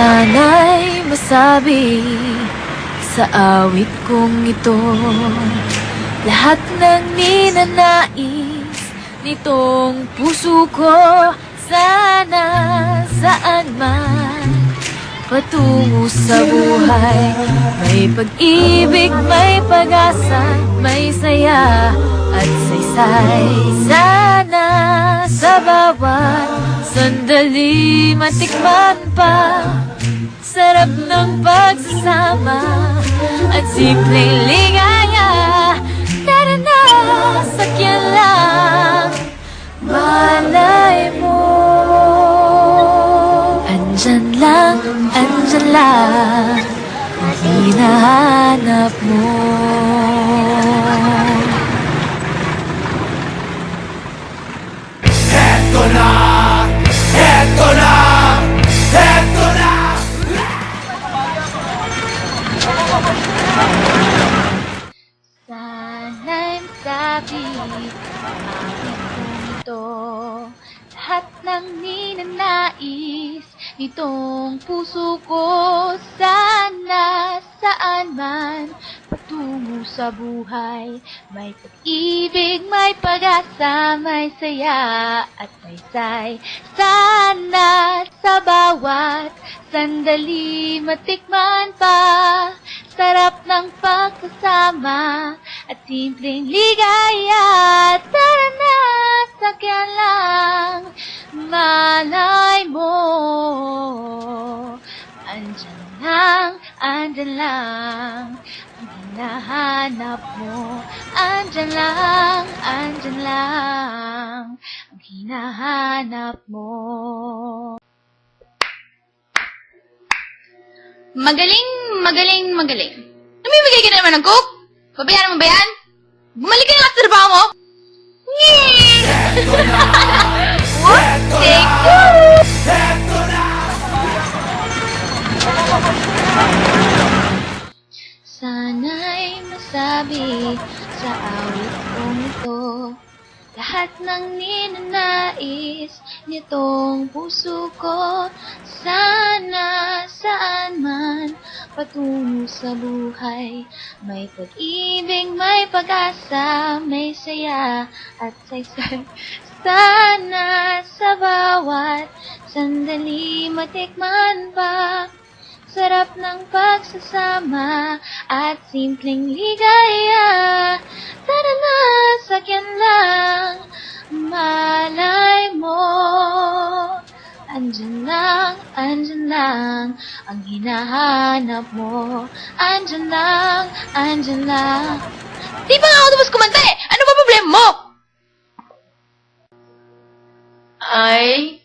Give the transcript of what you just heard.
Sana'y masabi sa awit kong ito lahat ng ninanais nitong puso ko. Sana saan man patungo sa buhay, may pag-ibig, may pag-asa, may saya at saysay. Sana sa bawat sandali matikman pa sarap ng pagsasama at simpleng ligaya. Tara na, sakyan lang, malay mo. Andyan lang ang hinahanap mo. Heto na! Heto na! Heto na! Sana'y masabi ang awit kong ito lahat ng ninanais nitong puso ko. Sana saan man patungo sa buhay, may pag-ibig, may pag-asa, may saya at saysay. Sana sa bawat sandali matikman pa sarap ng pagsasama at simpleng ligaya. Tara na, sakyan lang, malay mo. Andyan lang ang hinahanap mo. Andyan lang ang hinahanap mo. Magaling. Namimigay ka na naman ng coke? Pabayaan mo ba yan? Bumalik ka nga sa trabaho mo! Ngee! What? Take two! Heto na! Sana'y masabi sa awit kong ito lahat ng ninanais nitong puso ko. Sana saan man patungo sa buhay, may pag-ibig, may pag-asa, may saya at saysay. Sana sa bawat sandali matikman pa sarap ng pagsasama at simpleng ligaya. Tara na, sakyan lang, malay mo. Andyan lang ang hinahanap mo. Andyan lang. Di ba nga ako tapos kumanta eh? Ano ba problema mo? Ay,